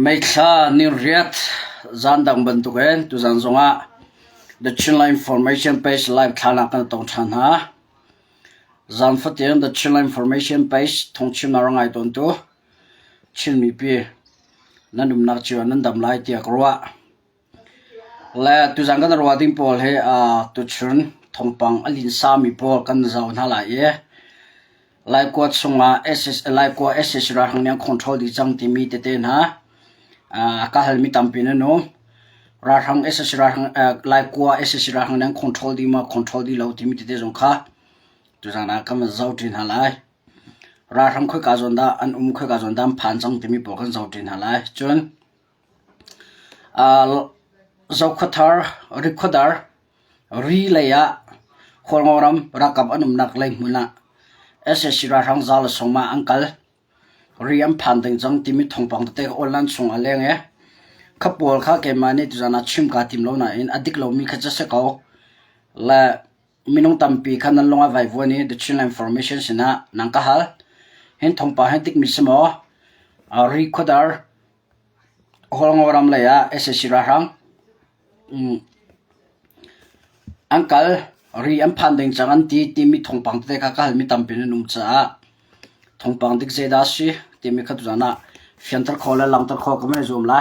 ไม่ค่านิริยจานดังบันทุกเองตุจันทรงะ the channel information page live ฐานะกันตรงชั้นฮะจานฟัดยัง the channel information page ทงชิมนารงัยตนตัวชิมมีปีนั่นดุมนักจิวนั่นดำไล่เตียกรัวและตุจันกันรัวดิ้งพอลเฮตุชุนทงปังอลินสามีพอลกันเจ้าหน้าไหลไล่กวดส่งมา SS ไล่กวด SS ราหังยัง control ดิจังที่มีเตนฮะก็ให้มีตั้มปีนโน้มราหัง SS ราหังไล่กวด SS ราหังยัง control ดิมา control ดิเราที่มีเตจงค่ะตุจันนักก็มาเจ้าดินฮะไล่ราหังคุยกันจนได้อันคุยกันจนได้ผ่านจังที่มีพอกันเจ้าดินฮะไล่จนเจ้าขัดทาร์ริคดาร์รีเลยอะคนงอรำรักกับอันนักเลยมุนะ SS ราหังจาลส่งมาอังกัลเรียมผ่านถึงจังที่มีทงปังเตะออนไลน์ส่งอะไรเงี้ยขับปวดข้าเกมานี่ตุจานาชิมกาติมเราหน่อยอดีตเรามีขจัดเสกเอาและมีน้องตั้มปีขันนั้นลงเอาไว้วันนี้ the channel information สินะนังกะฮัลเห็นทงปังเห็นติ๊กมิสมอรีคอดาร์ฮอลงอรำเลยอะ SS ราหังอังกัลเรียมผ่านถึงจังอันที่มีทงปังเตะข้าก็มีตั้มปีนนุ่มจ้าทงปังดิกเซดาสิที่มีขัดจันนะฟินตร์คอลและลังตร์คอลก็ไม่ได้zoomไล่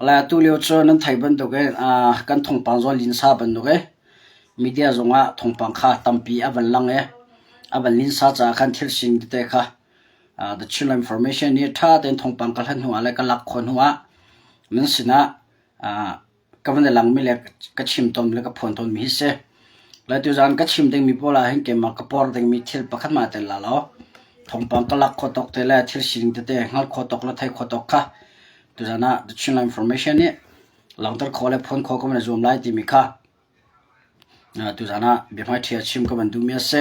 และตัวเลี้ยวชนนั้นไทยบันทุกกันทงปังจวนลินซาบันทุกมีเดียจงว่าทงปังข้าตั้มปีอันลังอันลินซาจากกันที่สิ่งที่เตะข้าthe channel information นี่ถ้าเป็นทงปังกันหัวและกันหลักคนหัวมันสินะก็มันได้ลังมีเล็กก็ชิมต้นและก็ผลต้นมีเสและตัวจันก็ชิมเต็งมีโพลาเห็นเกมมากระปอร์เต็งมีเทลปะขันมาเตลละล้อทงปังก็ลักขดตกเตะและที่สิ่งที่เตะงัดขดตกและไทยขดตกค่ะตัวจันนะ the channel information นี่หลังจากขอและพ้นขอก็มันzoomไล่ที่มีค่ะตัวจันนะเบียร์ไม่เทียชิมก็มันดูมีเส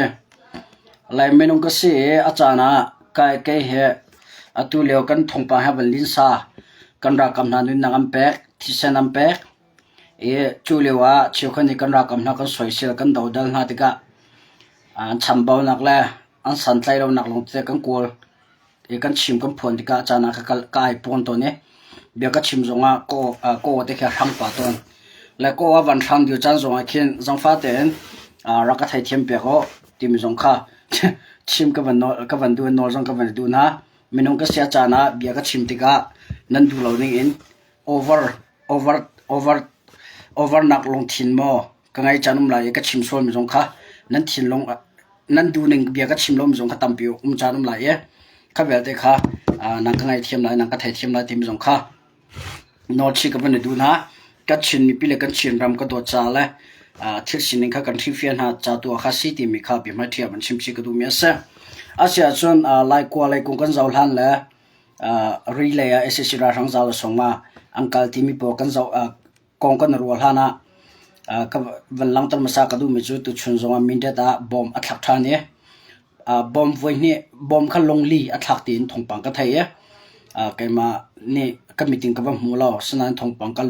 และเมนูก็เสียอาจารย์นะใกล้ๆเหตุตัวเลี้ยวกันทงปังให้เป็นลินซากันรักกำนันนนักเป็กที่เซนัมเป็กจูเลียวเชี่ยวคนนี้กันรักกำนันกันสวยเสียกันดาวดัลนาติกะฉันเบาหนักเลยอันสันใจเราหนักลงเตะกันกวลกันชิมกันพวนติกะจานักกันกายปนตัวนี้เบียกันชิมจงอ่ะก็เตะแค่ทั้งปะตัวและก็ว่าวันทั้งเดียวจันจงอ่ะคิดจงฟ้าเต็นรักกันไทยเทียมเปียกที่มีจงค่ะชิมกันวันดูนอร์จงกันวันดูนะมีน้องก็เสียจานะเบียกันชิมติกะนั่นดูเราเนี่ยover นักลงทินโมก็ไงจันนุ่มลายก็ชิมส่วนมีจงค่ะนั่นทินลงนั่นดูหนึ่งเบียก็ชิมลมจงค่ะตั้มปิวจันนุ่มลายข้าเวลเตะค่ะนั่งก็ไงเทียมลายนั่งก็ไทยเทียมลายที่มีจงค่ะนอชิก็เป็นดูนะก็ชิมมีปีเล็กก็ชิมรำก็ตัวจ่าเลยที่สิ่งนี้ค่ะกันที่เฟียนหาจ่าตัวข้าสิที่มีค่ะเบียไม่เทียมมันชิมชิก็ดูมีเสอาเซียจนไล่กว่าไล่กงกันเจ้าหันเลยรีเลยSS ราหังเจ้าส่งมาอังกัลที่มีพวกกันเจ้ากงกันรัวหันก็วันหลังตอนมาสักดูมีจุดตุชนจงว่ามินเดตาบอมอัดหลักฐานเนี่ยบอมไว้เนี่ยบอมขันลงลีอัดหลักตีนทงปังก็ไทยก็มาเนี่ยก็มีติงกับว่ามูลาสนั่นทงปังกัน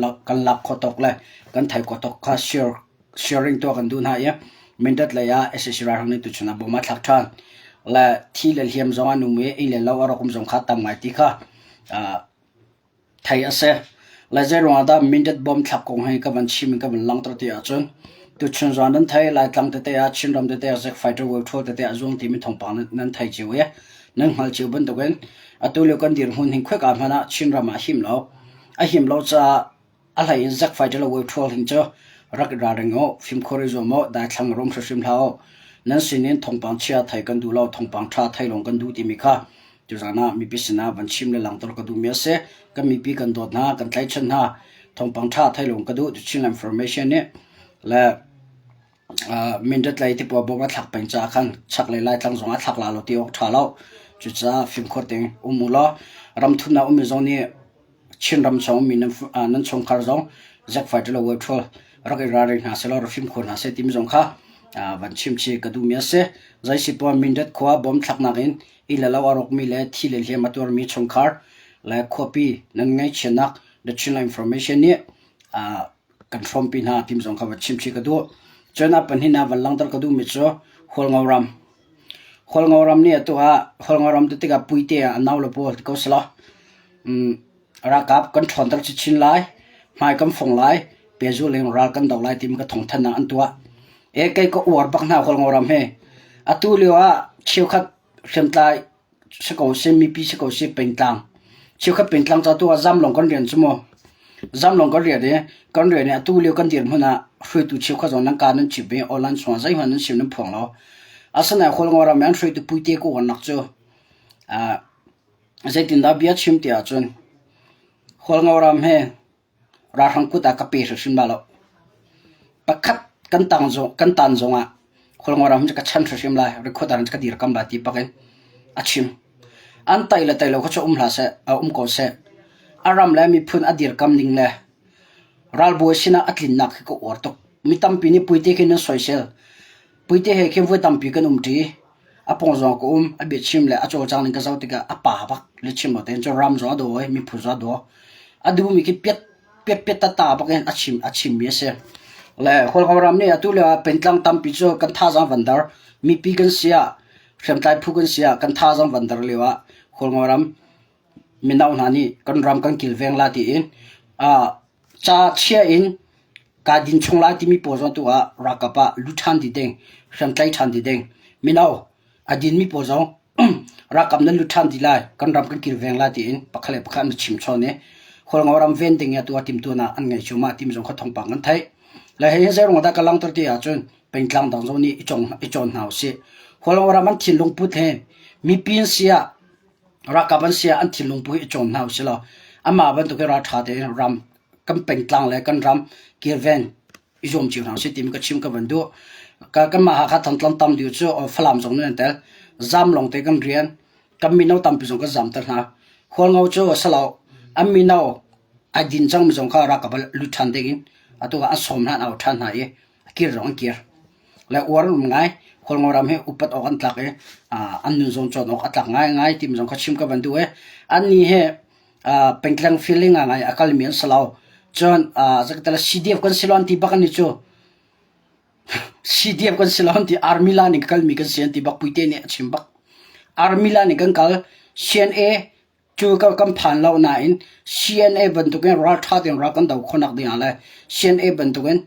ลักขอตกเลยกันไทยขอตกก็sharing ตัวกันดูนะมินเดตเลยSS ราหังเนี่ยตุชนบอมอัดหลักฐานและที่เราเรียนจงว่านุ่มเอเลเราเราคงจงขัดตามไงที่ค่ะไทยเสียและเจอว่าดามินเดตบอมทักคงให้กับมันชิมกับมันลังตระเตียจนตุชนจวนนั้นไทยไล่ตั้งแต่เตียชินรำแต่เตียจากไฟเตอร์เวิร์ทัวร์แต่เตียจงที่มีทงปังนั้นไทยจิ๋วนั่งหัลจิ๋วบนตัวกันตัวเลี้ยกันดีหุ่นหิ้งคุยกันมานะชินรำมาหิมเราหิมเราจะอะไรจากไฟเตอร์เวิร์ทัวร์หิ้งเจ้ารักดาริงโอฟิล์มโคริโซโมได้ทั้งรวมชิมเรานั่นสิ่งนี้ทงปังเชียไทยกันดูเราทงปังชาไทยลงกันดูที่มีค่ะจุดนั้นมีพิษณาบัญชีในหลังตัวกันดูมีเสก็มีปีกันโดดนะกันไล่ชนะทงปังชาไทยลงกันดูจุดชิ้น information เนี่ยและมินดัดไล่ที่ปวดบ่มาถักเป็นจากขันชักไล่ทั้งสองถักลาเราที่ออกท่าเราจุดจะฟิล์มโคตรมุลารำทุนนะมีจงนี้ชิ้นรำชงมีนั้นชงคาร์จงจากไฟที่เราเวิร์ดทัวร์รักราริงหาเสลาฟิล์มโคตรหาเสที่มีจงค่ะวันชิมชีกระดูมีเสใจสิบวันมินดัดขวาบอมทักนักอินอีเลลาวารกมีเลที่เลเลียมาตัวมีชงคาร์และคอปีนั่นไงเชนัก the channel information เนี่ยกันฟอมปีน่าทีมส่งข่าวชิมชีกระดูจนนับเป็นหินาวันหลังตระกระดูมิโซฮอลงาวรัมเนี่ยตัวฮอลงาวรัมตัวที่กับปุยเตียนาวลปอลก็สละ รากับกันถอนตัดชินไลหมายกันฟงไลเปจูเลงรัลกันดาวไลทีมก็ทงทันนังอันตัวเอเกก็อวดบักหน้าคนงอรำเฮอตุเลียวเชียวขัดเสียมตายสกอเซมีปีสกอเซเป็นตังเชียวขัดเป็นตังจะตัวจำลงกันเรียนสมอจำลงกันเรียนเนี่ยอตุเลียวกันเรียนมันน่ะช่วยตัวเชียวขัดจงนังการนั้นจีบเป็นออนไลน์ส่วนใจมันนั้นเชียวนั้นพงแล้วอาศัยคนงอรำมันช่วยตัวปุยเตกูวันนักจ้ใจตินดาเบียชิมเตียจนคนงอรำเฮราหังกุตากระเปรสินบาลปักขัดกันตันจงคนงอรำจะกระชันสิมไลหรือคนนั้นจะกระดีรกำลาตีปักเองอาชิมอันไตละเขาจะลาเสกอเสอารามแล้วมีพื้นอดีรกำนิ่งเลยรัลบัวสินะอัดลินนักก็อวดตกมีตั้มปีนี้ปุยเตกินสวยเซลปุยเตเฮเข้มไว้ตั้มปีกันทีอปงจงก็อเบียชิมเลยอโจจังนึงก็จะติกาป่าบักเลชิมหมดเองจะรำจงด้วยมีผู้จงด้วยอดูมีกี่เปียตตาบักเองอาชิมเยสเลยคนงอรำเนี่ยตัวเลยเป็นกลางตั้มปีโจกันท่าจังวันดาร์มีปีกันเสียเชื่อมใจผู้กันเสียกันท่าจังวันดาร์เลยวะคนงอรำมินาวนานี่กันรำกันกิลเวงลาตีอินจะเชียอินการดินชงลาที่มีโพสต์ตัวรักกับลุชันดีเด้งเชื่อมใจชันดีเด้งมินาวอดินมีโพสต์รักกับนั้นลุชันดีไลกันรำกันกิลเวงลาตีอินปักเล็บขันชิมชอนเนี่ยคนงอรำเวนดิ้งตัวทีมตัวน่ะอันไงชูมาทีมจงเขาทองปังกันไทยแล้วเฮ้ยเจ้าหน้าที่กำลังตัวที่อาจจะเป็นกลางดังโซนี่อีจงหนาวสิคนงอรำมันทิ้งลงพุทธเฮมีปีนเสียรักกับมันเสียอันทิ้งลงพุทธอีจงหนาวสิละอามาบันตุกราชาเดนรำกันเป็นกลางเลยกันรำเกี่ยวเวนอีจงจิ๋วหนาวสิทีมก็ชิมกันวันดูกันมาหาขัดทันตั้มดิวจู่ฝรั่งจงนั่นแต่จำลงเตกันเรียนกันมีน้องตั้มปีจงก็จำแต่นะคนงอจู่สลาวอามีน้องอดินจังมีจงข้ารักกับลุชันเด็กินตัวอันสมนั้นเอาทันหายกีร์ร้องกีร์แล้วอวดมึงไงคนงอรำให้อุปตอกันตักอันนึงจงจอดออกตักง่ายทีมจงเขาชิมกันดูอันนี้เป็นกลางฟีลลิ่งไงอากาศมีอันสลาวจนจะก็แต่ละ CDF กันสิลอนที่บักนี่จู่ CDF กันสิลอนที่อาร์มิลานี่กันมีกันเสียนที่บักปุยเตเนี่ยชิมบักอาร์มิลานี่กันกัน CNA จู่ก็กำพันเราหน่าย CNA บรรทุกเงินรัฐท่าเดียนรักกันดาวคนนักเดียนอะไร CNA บรรทุกเงิน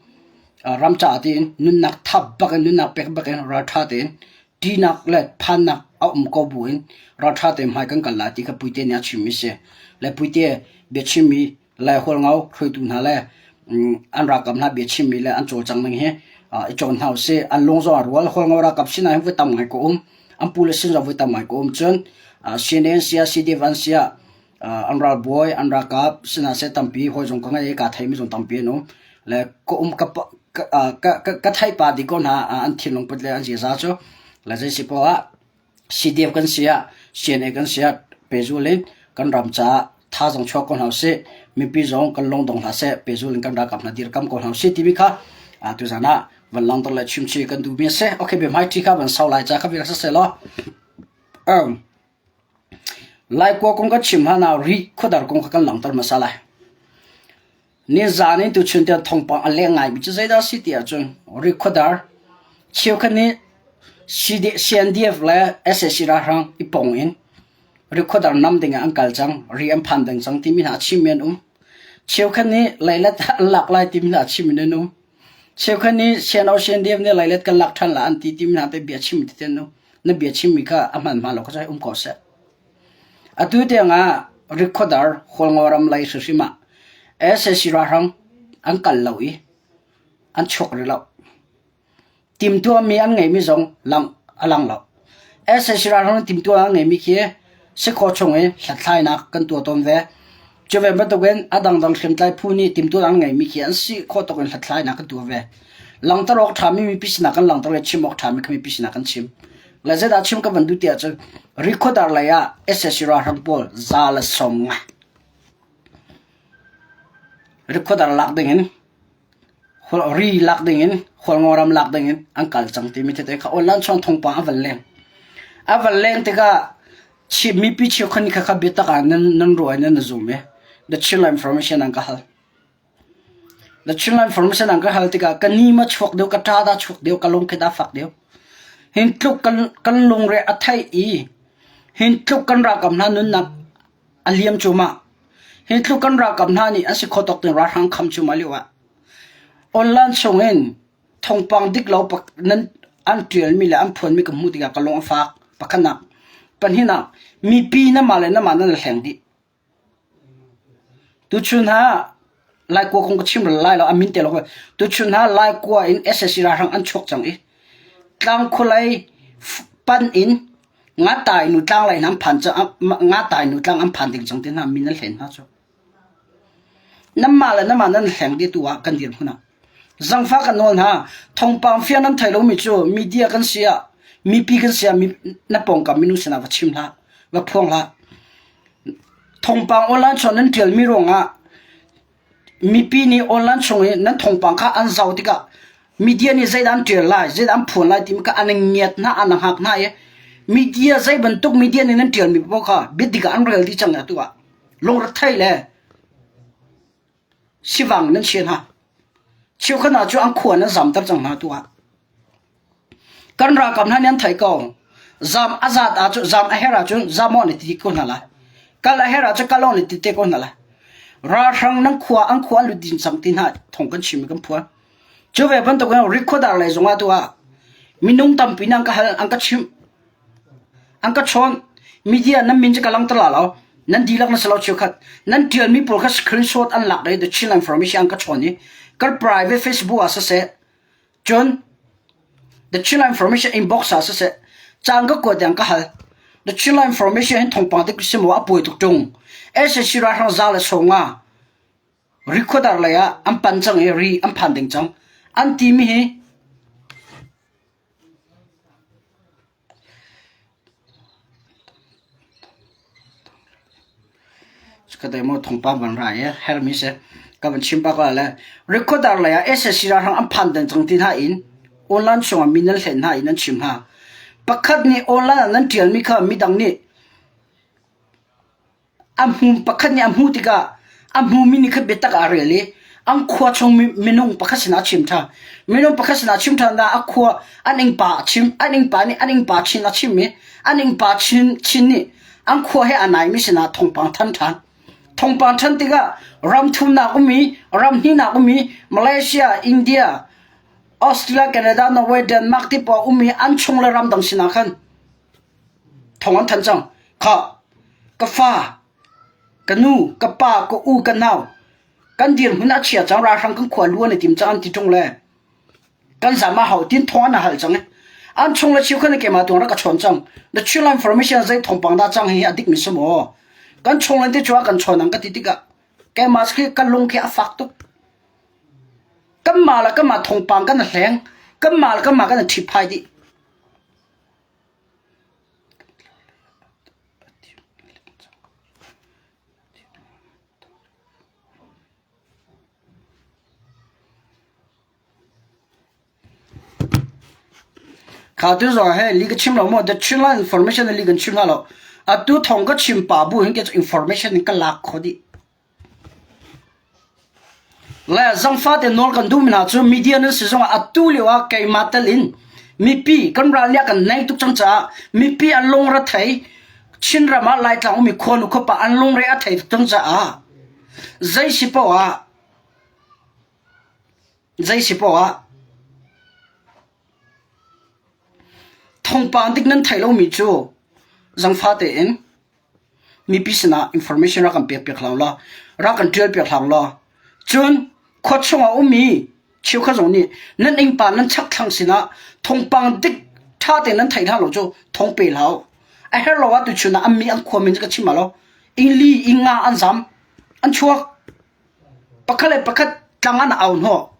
รำจ่าเดียนนุ่นนักทับบักนุ่นนักเป็กบักรัฐท่าเดียนดีนักเล็ดพันนักเอากบุญรัฐท่าเดียนหายกันกันละที่กับปุยเตเนี่ยชิมิเสและปุยเตเบียชิมีและคนเงาเคยดูนั่นแหละอันรักกับน่าเบียชิมีและอันโจจังนึงเฮจนเฮาเสอันลงจอรัวคนเงารักกับสินะให้ไปทำไงก็อันพูดเลยสิจะไปทำไงก็จนCNA เสีย CD วันเสียอันรักบอยอันรักกับสินะเสตั้มปีหอยจงกังไงกาไทยมีจงตั้มปีนู้และก็กับไทยปาดีก็น่าอันที่ลงไปเลยอันเสียซะจ้ะและจะสิเพราะว่า CDF กันเสีย CNA กันเสียเปจูเลนกันรำจ้าท่าจงชกกันเฮาเสมีปีจงกันลงตรงหาเสเปจูเลนกันรักกับนาดีรกำกันเฮาเสที่มีค่ะตัวจานะวันหลังตอนแรกชิมชีกันดูมีเสโอเคเป็นไม้ที่ครับวันเสาร์ไล่จ้าครับวิลาสเสล้อไล่กว่าคงก็ชิมฮานารีขดาร์คงกันหลังตอนมาสลายนี่จานี่ตัวชุนเดียทองปังอะไรง่ายบิจะใจได้สิที่อาจารย์รีขดาร์เชี่ยวคันนี้CNDF และ SSC ราหังอีปงอินรีขดาร์นำดิ่งอังกัลจังรีอัมพันดิ่งจังที่มีหาชิมเมนเชี่ยวคันนี้ไล่เล็ดหลักไล่ที่มีหาชิมเมนเชี่ยวคันนี้CNDF เนี่ยไล่เล็ดกันหลักทันละอันที่มีหาไปเบียชิมที่เต็นนั่นเบียชิมมีก็อามันมาเราก็ใช้ก่อเสอตุเตียงรีขดาร์คนงอรำไล่สุสิมาSSC ราหังอังกัลเลวีอันชกเรื่องทีมตัวมีอันไงมีสองลังอลังเราSSC ราหังทีมตัวอันไงมีเคียสิโคชงหลัดไล่นักกันตัวตนเวจะเว้นบัดเว้นอดังดังเข็มไล่ผู้นี้ทีมตัวอันไงมีเคียสิโคตกันหลัดไล่นักกันตัวเวหลังตลอดทำมีพิษนักกันหลังตลอดชิมออกทำมีพิษนักกันชิมและจะได้ชิมกับวันดูเตียจะรีคอร์ดอะไรSSC ราหังบอลซาลสมงรีคอร์ดลักดิ่งรีลักดิ่งคนงอรำลักดิ่งอังกัลจังที่มีเท่าเขาอันนั้นช่องทงปังอวัลเลงที่ก็ชิมีพิชิตคนนี้เขาบิดตะการนั่นรวยนั่นซูมthe chill information อังกัล the chill information อังกัลที่ก็กันนี่มาชกเดียวกันท่าได้ชกเดียวกันลงคิดฝักเดียวเห็นทุกกันลงเรืออัฐัยเห็นทุกกันรักกับนั้นนักอเลียมจูมา he thlu kan ra kam na ni asi khotok te ra hang kham chu maliwa online chongen thongpang dik lo pak nan an tial mi la an phon mi ka mu diga ka long fa pakhana panhina mi pi na male na ma na hleng di tu chun ha lai ko kong chim lai lo amin te lo tu chun ha lai ko in ssc ra hang an chok chang i tlang khulai pan in nga tai nu tlang lai nam phan cha nga tai nu tlang am phan ding chang tin ha min na hlen ha cho nam ma la na ma nan hleng di tuwa kan dir huna zang fa kan non ha thongpang fian an thailo mi chu media kan sia mi pi kan sia mi na pong kam minu sina wa chim la wa phong la thongpang online chon nan tel mi ronga mi pi ni online chong nan thongpang kha an zau tika media ni zaidan tel la zaidan phon la tim ka an ngiat na an hak na ye media zai ban tuk media ni nan tel mi bo kha bidika an rel di chang na tuwa long ra thai le siwang nan chen ha chiu khana chu ang khuan na zam tar chang na tuwa kan ra kam han yan thai ko zam azat a chu zam a hera chu zamon ni ti ko na la kala hera chu kalon ni ti te ko na la ra rang nang khwa ang khwa lu din sam tin ha thong kan chim kan phwa chu ve ban to ko recorder lai zonga tuwa minung tam pinang ka hal ang ka chim ang ka chon media nam min cha kalang tala lo nan dilak na salo chu khat nan tial mi por ka screenshot an lak dai the chill information ang ka chon ni kar private facebook asa se chon the chill information inbox asa se chang ka ko dang ka hal the chill information thong pa de sim wa poi tuk tung ese shira hang za la songa recorder la ya am pan chang e ri am phan ding chang an ti mi he kada mo thongpa ban ra ya her mi se ka ban chimpa ka la recorder la ya ssc ra hang am phan den chang tin ha in online song minal hlen ha in an chim ha pakhat ni online nan tial mi kha mi dang ni am hum pakhat ni am hu tika am hu mi ni kha betak a rele ang khwa chong minung pakhasina chim tha minung pakhasina chim tha na akhwa aning pa chim aning pa ni aning pa chin a chim mi aning pa chin ni ang khwa he anai mi sina thongpang than than thongpang than tiga ram thum na umi ram ni na umi Malaysia India Australia Canada Norway Denmark ti po umi an chung la ram dang sina khan thongan than chang kha ka fa ka nu ka pa ko u ka naw kan dir huna chia chang ra sang kan khwa lu ne tim chang ti tung le kan zama hau tin thona na hal chang an chung la chiu khan ke ma tung ra ka chon chang the chill information zai thongpang da chang hi adik mi sumo kan chung lan ti chwa kan chon ang ka ti tika ke ma skhi kan lung ke afak tu kan ma la kan ma thongpang kan hleng kan ma la kan ma kan thi phai di khá tu rồi hay lý cái chim lo mà the chim la information lý cái chim lo à tu thong cái chim pa bu hình cái information cái lạc khó đi là dòng phát thì nó cần đúng mình hả chứ media nó sử dụng à tu liệu à cái matalin mi pi con ra lia cái này tu chẳng cha mi pi anh long ra thấy chin ra mà lại thằng mi khôn nó pa anh long ra thấy tu chẳng cha à dây sipo à dây sipo à thong pa dik nan thailo mi chu zang fa te en mi pisna information ra kan pe pe khlang la ra kan tel pe khlang la chun khot chunga umi chiu kha zong ni nan ing pa nan chak thang sina thong pang dik tha te nan thai tha lo chu thong pe lao a her lo wa tu chuna ammi ang kho min ka chima lo ing li inga an zam an chuak pakhale pakhat tlangan aun ho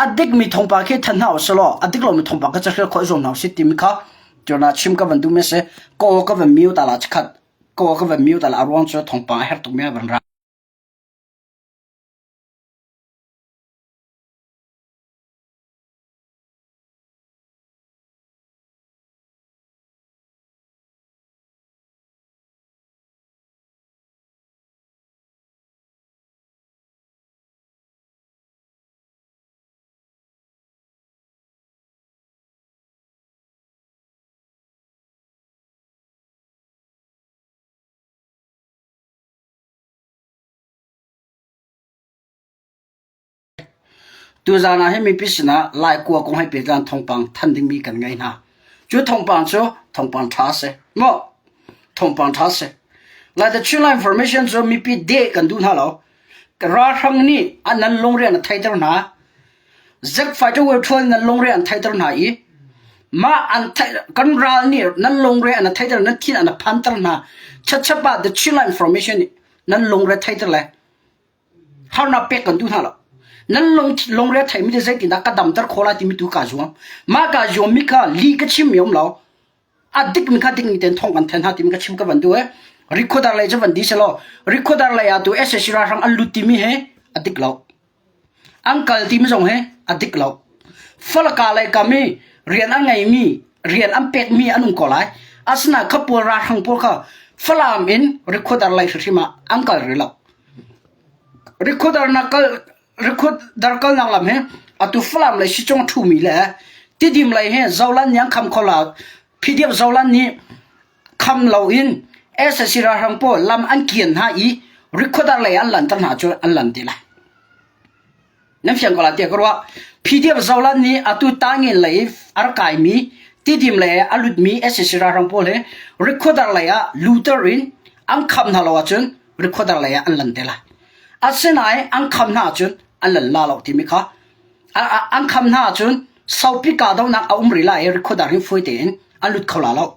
adik mi thongpa ke than hau solo adik lo mi thongpa ka chakha khoi zom nau sitim kha jona chim ka bandu me se ko ka van miu ta la chkhat ko ka van miu ta la arwang cho thongpa her tu me ban ra ตูจานาให้มีพิษนะลายกลัวคงให้เปลี่ยนการทองปังทันดึงมีกันไงนะจุดทองปังชัวทองปังท้าเสมอทองปังท้าเสลายแต่ชื่อลาย information ชัวมีปีเด็กกันดูนะเราราทังนี้อันนั้นลงเรียนไทยตรงนะจักไฟจะเวทวนนั้นลงเรียนไทยตรงไหนมาอันไทยกันรานี่นั้นลงเรียนไทยตรงนั้นที่อันพันตรงนะชัดๆว่า the ชื่อลาย information นั้นลงเรียนไทยตรงเลยเขาหน้าเป็กกันดูนะเรานั้นลงเรียนไทยไม่ได้ใช่ที่นักกระดมตระโคลาที่มีตัวกาจวมมากาจวมมิกาลีกชิมยอมเราอดิกมิกาดิกนี่เต็นท่องกันแทนหาที่มิกาชิมกันวันด้วยริคอดาร์เลยจะวันดีเสลอริคอดาร์เลยอะตัวเอสเอชราทังอัลลุติมีเหอดิกเราอังคัลที่มีส่งเหอดิกเราฟัลกาเลยกามีเรียนอันไงมีเรียนอันเป็กมีอันนุ่งก่อไรอาสนะขบวนราทังพวกเขาฟัลามินริคอดาร์เลยสุดมาอังคัลเรล่าริคอดาร์นักดาร์กนังลำเหอตุฟลามเลยชิจงทูมีเลยที่ดิมเลยเหเจ้าลันยังคำขลาพิเดียบเจ้าลันนี้คำเหล่าอินเอสสิราหังโปลำอันเกียนหาอีริคอดาร์เลยอันหลันตั้งหาจอันหลันดีละนั่นเพียงก็ละเดียกว่าพิเดียบเจ้าลันนี้อตุตังเงินเลยอาร์กายมีที่ดิมเลยอัลลุดมีเอสสิราหังโปเลยริคอดาร์เลยลูเทอรินอันคำหาลาวจนริคอดาร์เลยอันหลันดีละอาเซนายอันคำหาจนอันหลันลาลาวที่มิค่ะอันคำหาจนสาวพิกาดาวนักอุ้มริลาริคอดาร์หินฟุยเตนอันลุดเขาลาลาว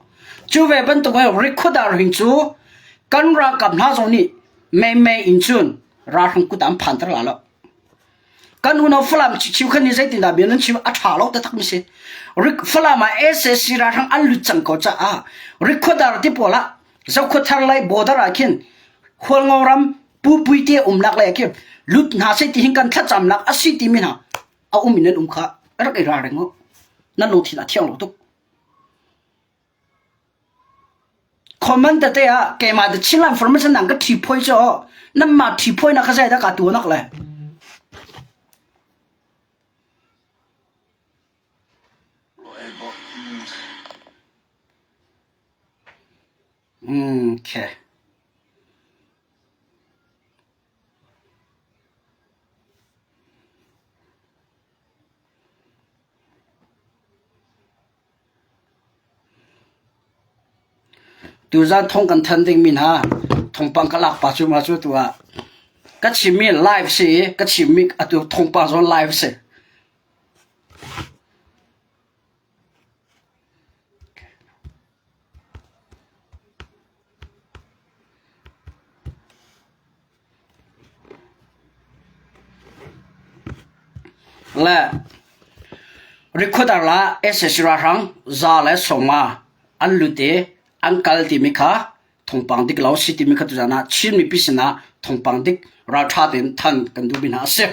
จูเวบันตัวริคอดาร์หินจูกันรักกับน้าจงนี่ไม่อินจูนราทังกุดอันพันตระลาลาวกันอุณหภูมิชิวขันนี้ใช้ติดดาบินันชิวอัฐาลาวแต่ทักมิเสริคฟลามาเอสสิราทังอันลุดจังก็จะริคอดาร์ที่พอละเจ้าขุดทารไลบอดาราคินหัวงอรำปูปุยเตอลักเลยคินลุดนาเสติหิงกันทัดจำลักอาศิติมินะเอามินันข้ารักไอ้ราเรงนั่นโนทีน่ะเที่ยงโลตุกคอมเมนต์แต่แกมาเดชิลันฟอร์มชันนั่งก็ทีพอยจ่อนั่นมาทีพอยนักใช้ได้กับตัวนักเลยโอเคตัวจานท่องกันทันดิ่งมินฮะท่องปังกะลักปัจจุบันจุดตัวก็ชิมีไลฟ์สิก็ชิมีอะตัวท่องปังจนไลฟ์สิและริคอดาร์ละเอสเอชราทังซาเลสมาอันลุเตอังคัลติมิค่ะทงปังดิกลาวสิติมิค่ะตุจานะชินมีพิษนะทงปังดิกราชาเดินทันกันดูบินาเสีย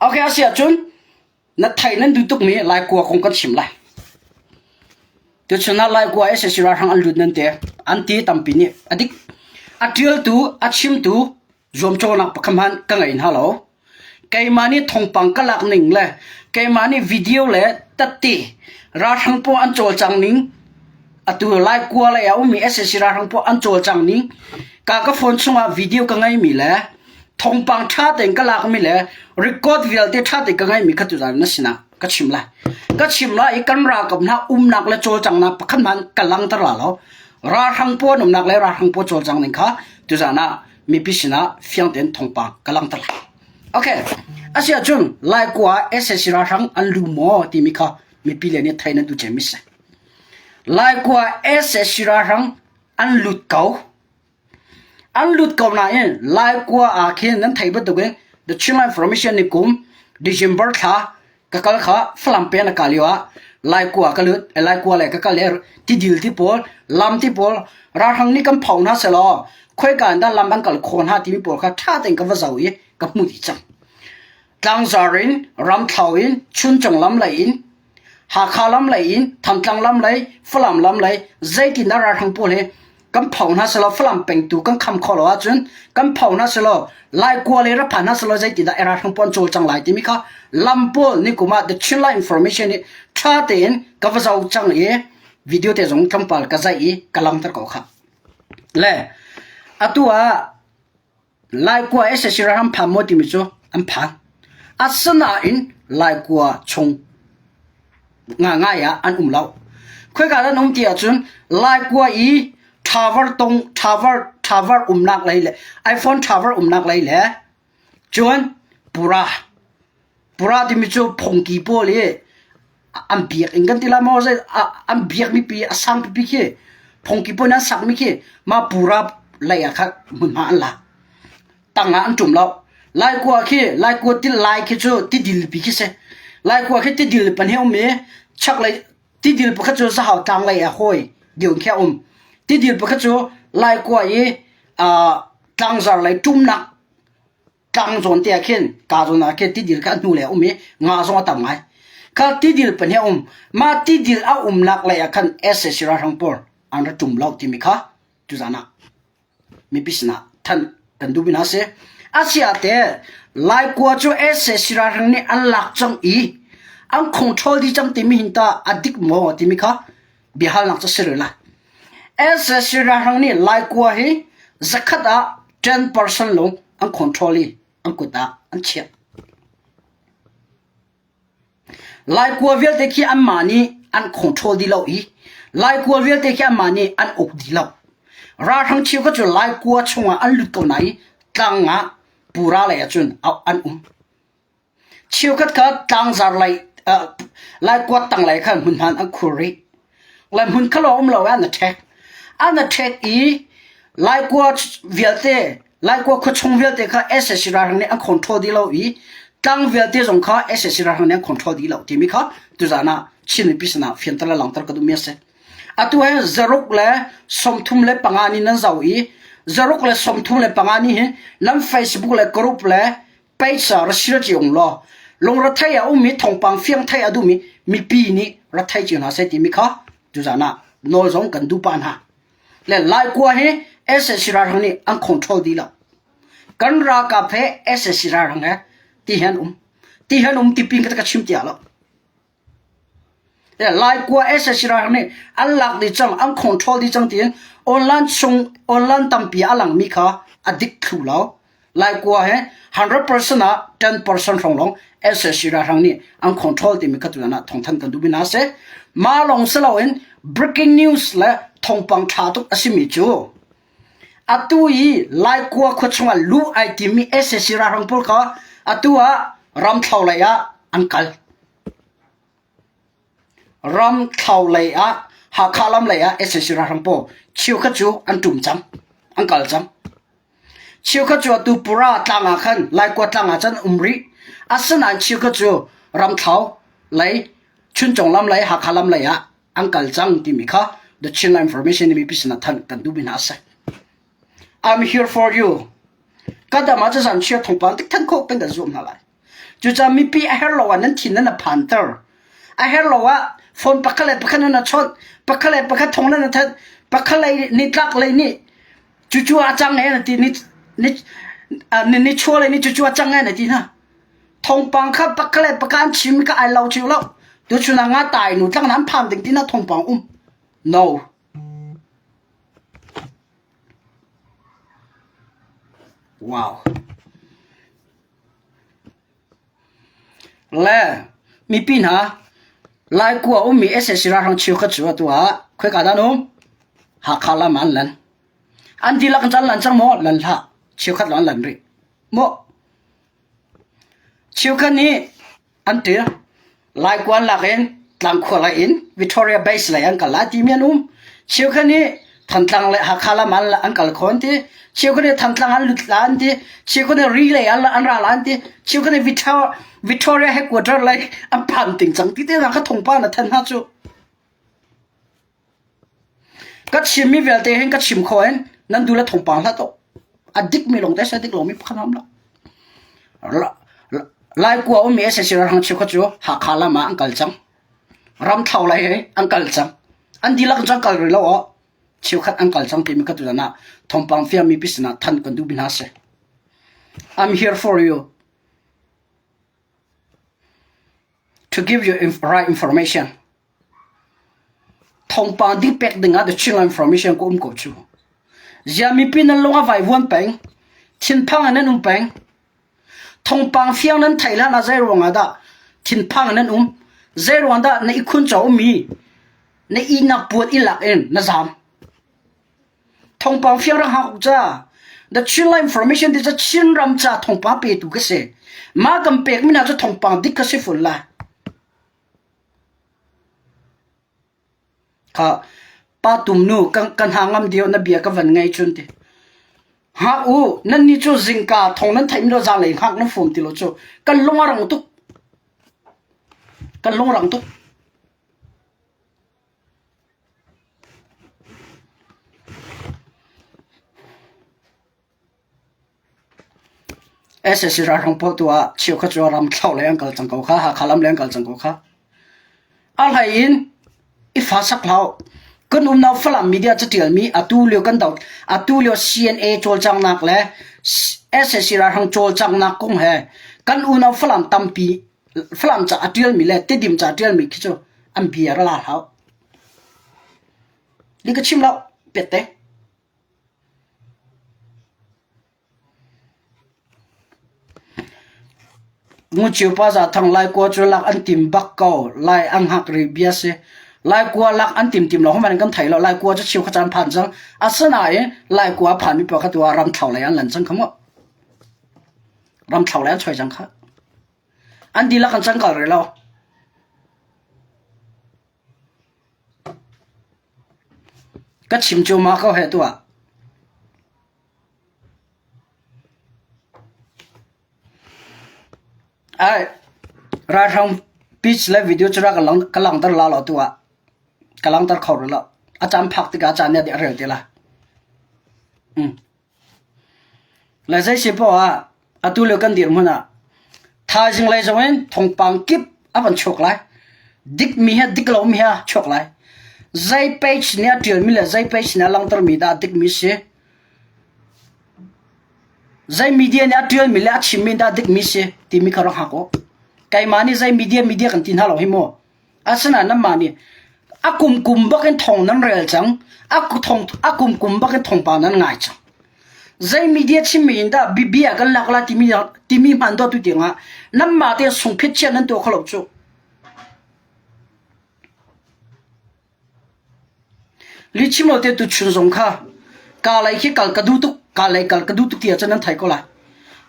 โอเคอาเซียจุนนัดไทยนั้นดูตุกมีลายกัวคงกันชิมไลเดี๋ยวชนะลายกัวเอสเอชราทังอันลุดนั่นเตะอันตีตัมปินีอดิกอัดเดียลตูอัดชิมตูรวมโจนักประคำหันกังไงฮัลโหลไกมานี่ทงปังกลักหนึ่งเลยไกมานี่วิดีโอเลยตัดตีราทังปออันโจจังหนึ่งอตัวไลค์กัวเลยเอามีเอสเอชราทังปออันโจจังหนึ่งกากฟอนช่วงวิดีโอกังไงมีเลยทงปังชาติกลักมีเลยรีคอร์ดวิดีโอที่ชาติกังไงมีขัดตัวนั้นสินะก็ชิมละอีกันรักกับน้านักและโจจังนะประคันมันกำลังตลอดแล้วราทังปอนักและราทังปอโจจังหนึ่งค่ะตัวนั้นมีพิษนะเฟียงเต็นทงปังกำลังตลอดโอเคอาเซียจุนไลกว่าเอสเอชราทังอันลูโมที่มีค่ะมีพิเลนี่ไทยนั่นดูเจมิสไลกว่าเอสเอชราทังอันลุดเก่านั่นไลกว่าอาเคนนั่นไทยบัดตัวเอง the China information นี่กุม December ค่ะก็กะค่ะฝรั่งเป็นนักการเลี้ยไลกว่าก็เลยไลกว่าเลยก็เลยที่ดิลที่พอลำที่พอราทังนี่กำเผาหน้าเสลอค่อยการด้านลำบังกัลโคนหาที่มีพอค่ะท่าแต่งกับว่าเจ้าอีกับมุดิจังตังซารินรำเท้าอินชุนจงลำไหลอินหาขาลำไหลอินทันตังลำไหลฝรั่งลำไหลใจกินดาราทั้งพวกนี้กันเผาหน้าเสลอฝรั่งเป็นตัวกันคำขอว่าจนกันเผาหน้าเสลอไล่กัวเลยรับผ่านหน้าเสลอใจกินดาราทั้งพวกโจจังไหลที่มีค่ะลำพวกนี่กูมา the China information นี่ท่าเต้นกับว่าเจ้าจังเลยวิดีโอเตจงคำปาลกับใจอีกำลังตะกอค่ะและตัวไล่กัวเอสเอชราทังผ่านหมดที่มีโจอันผ่านอาสนะอิน ลายกัวชงง่ายๆอันเล่าค่อยกันนั้นเตียจุนลายกัวอีทาวเวอร์ตรงทาวเวอร์นักเลยiPhone ทาวเวอร์นักเลยแหละจวนปุระที่มีจูพงกีโปเลยอันเบียกอิงกันที่ละมอใช่อันเบียกมีปีสังปีเขพงกีโปนั้นสักมีเขมาปุระเลยอะครับมึงมาอันละตั้งอันจุ่มเราลายกัวเขลายกัวที่ลายเขจูที่ดิลปีเขเสลายกัวเขที่ดิลปันเฮอมเมชักเลยที่ดิลปะขจูสหาวตังเลยอะห้อยเดี๋ยวแค่ที่ดิลปะขจูลายกัวยี่ตังจารเลยจุ่มนักตังจนเตียเข็นกาจนนักเข็นที่ดิลกันนู่เลยมีงาส่งตั้งไงก็ที่ดิลปันเฮอมมาที่ดิลเอานักเลยอะคันเอสเอชราทังปอร์อันนั้นจุ่มเล่าที่มีค่ะจุดนั้นมีพิษณะท่านกันดูบินาเสอาเซียเตลายกัวจูเอสเอชราทังนี่อันหลักจังอีอันคอนโทรลที่จังที่มีหินตาอดิกโมที่มีค่ะบิฮาลังจะเสร็จละเอสเอชราทังนี่ลายกัวเฮzakat 10% ลงอันคอนโทรลอันกุดาอันเชียลายกัวเวลเตคีอันมานีอันคอนโทรลดีเล่าอีลายกัวเวลเตคีอันมานีอันอกดีเล่าราทังชิวก็จะลายกัวชงอันลุดตัวไหนตั้งงะปูราเลยจุนเอาอันชิวก็ตั้งจารเลยลายกัวตั้งเลยค่ะหุ่นหันอันคุรีแล้วหุ่นขลุ่มเราอันนั้นเทคอีลายกัวเวลเตลายกัวขชงเวลเตค่ะเอสเอชราทังนี้อันคอนโทรลดีเล่าอีตั้งเวลเตจงค่ะเอสเอชราทังนี้อันคอนโทรลดีเล่าที่มีค่ะตัวจานะชินพิษณะเฟียนตะหลังตะกระดุมเมียเสอะตัวเฮจรุกเลสมทุมเลปังานีนั่นเจ้าอีจรุกเลสมทุมเลปังานีเฮนั่น Facebook เลกรุ๊ปเลไปสารสิรจิองล้อลงรัฐไทยมีทองปังเฟียงไทยดูมีปีนี้รัฐไทยจีนหาเสติมีค่ะตัวจานะโนจงกันดูปัญหาและลายกัวเฮเอสเอชราทังนี้อันคอนโทรลดีแล้วกันรากาเพเอสเอชราทังเฮที่เห็นที่ปิงกันก็ชิมเตียแล้วลายกัวเอสเอชราทังนี้อันหลักดีจังอันคอนโทรลดีจังที่ออนไลน์ตั้มปีอันหลังมีค่ะอดิกถูแล้วลายกัวเฮ100% นะ10% ของลงเอสเอชราทังนี้อันคอนโทรลที่มีกันตัวนั้นทองทันกันดูบินาเซมาลงเสลาเห็น breaking news และทองปังชาตุกอสิมิจูอตุยลายกัวขดชงลูไอติมีเอสเอชราทังพลค่ะอตัวรำเท่าเลยอังกัลรำเท่าเลยหาคาลัมเลยเอสเอชราทังพลชิวขจูอันตุ่มจังอังกัลจังชิวขจูตัวปุระต่างกันลายกัวต่างจันรีอาสนันชิวขจูรำเท่าเลยชุนจงลำเลยหาคาลัมเลยอังกัลจังที่มีค่ะ the channel information นี่มีพิเศษท่านกันดูบินาเซ I'm here for you ก็แต่มาจะสั่งเชื่อทงปังที่ท่านโคเป็นกันซูมอะไรจู่จะมีปีไอเฮลโลวันนั้นถิ่นนั้นพันเตอร์ไอเฮลโลว่าฝนปักเลยปักนั้นชนปักเลยปักทงนั้นท่านปักเลยนิดลักเลยนี่จู่อาจังไงนะทีนี่ชัวเลยนี่จู่อาจังไงนะทีนะทงปังครับปักเลยปักอันชิมก็ไอเราชิวแล้วดูชุนังตายหนูทั้งนั้นพันถึงที่น่าทงปังnoว้าวและมีปีนะลายกัวมีเอสเอชราทังชิวขจัวตัวคุยกันนะนุ่มหาคาลามันลันอันที่ลักจันลันจังหมดลันละชิวขัดลันริโมชิวขันนี้อันเดียลายกัวลักเองตั้งขวาอินวิกตอเรียเบสเลยอันกัลลาที่มีนุ่มชิวขันนี้ทันตั้งเลยหาคาลามันละอันกัลคนที่ชิวคนนี้ทันตั้งอันลุดล้านที่ชิวคนนี้รีเลยอันราล้านที่ชิวคนนี้วิกตอเรียเฮกวอเตอร์เลยอันพันติงจังที่เรื่องเขาทงป้านะท่านฮะจูก็ชิมมีเวลเตเห็นก็ชิมคอยนั่นดูแลทงป้าละโตอดิกมีลงแต่ใช้ดิกลงมีขนมละลายกัวมีเอสเอชราทังชิวขจูหาคาลามาอันกัลจังรำเท่าไรอังกัลจังอันดีลักจังกัลเลยแล้วชิวขัดอังกัลจังที่มีกัตุนะทอมปังเฟียมีพิษณะท่านกันดูบินาเซ I'm here for you to give you right information ทอมปังดิ้งเป็กดึงthe channel information ก็กบชูจะมีปีนั้นลงเอาไว้วนแปงทิ้งพังอันนั้นแปงทอมปังเฟียนั้นไทยแล้วน่าจะรวงอ่ะ ทินพังนั้นเซรวันดาในอีคุณเจ้ามีในอีนักปวดอีหลักเองนะจามทองปังเฟียงรังหักจ้า the chin information ที่จะชินรำจ้าทองปังเปิดตุกเสมากำเปกมินาจะทองปังดิกเสฟุลละค่ะป้าตุ่มนูกันหางำเดียวนะเบียกับวันไงจุนติหากนั่นนี่จูจิงกาทองนั้นไทยมิโรจาเลยหักนั้นฟุ่มติโลจูกันลงรังตุกกันลงรังตุกSSC ราของพวกตัวเชี่ยวขจรำเท่าแรงกันจังกูค่ะหาขลังแรงกันจังกูค่ะอะไรอินอีฟ้าสักเล่ากันน่าฝรั่งมีเดียจะเตือนมีอัตุเลียวกันดอกอัตุเลียว CNA โจลจังนักและ SSC ราของโจลจังนักคงเหกันน่าฝรั่งตั้มปีฝรั่งจะอัตุเลียวมีและติดดิมจะอัตุเลียวมีคิดว่าอันเบียร์ละเขานี่ก็ชิมแล้วเป็ดเต้งูเชียวป้าจะทางไล่กัวจุลักอันติมบักเก่าไล่อังหักรีเบียสไล่กัวลักอันติมเราให้มันกันไทยเราไล่กัวจะเชียวขจรผ่านจังอาสนะไล่กัวผ่านมีปกติว่ารำเท่าไรอันหลังจังคำว่ารำเท่าไรช่วยจังค่ะอันดีลักกันจังก่อนเลยเราก็ชิมจูมาเขาเหตุว่าไอ้ราชงพิชและวิดีโอจะรักกำลังตัดลาเราตัวกำลังตัดเขาเลยละอาจารย์พักติกอาจารย์เนี่ยเดี๋ยวเรื่องเดียวละแล้วใช่สิพ่ออาตุเลือกกันเดียวมันถ้าจริงเลยจะเว้นทงปังกิบอันชกเลยดิกมีฮะดิกเรามีฮะชกเลยใจเพจเนี่ยเดียวมีเลยใจเพจเนี่ยลังตัดมีดาดิกมีเสียใจมีเดียเนี่ยเดียวมีเลยชิมมีดาดิกมีเสียที่มีคารหักโอไก่มานี่ใจมีเดียกันทิ้งหาเราให้หมดอาสนะน้ำมานี่อากุมบักกันทองนั้นเรียลจังอากุมบักกันทองปานั้นง่ายจังใจมีเดียชิมมีดาบีบีกันหลักละที่มีมันตัวตุเดียงอ่ะน้ำมาเดียส่งพิจารณาตัวเขาหลบจูลิชิโมเตตุชุนสงค่ะกาไลคิกาลกระดูตุกาไลกาลกระดูตุเตียจะนั้นไทยก็ละ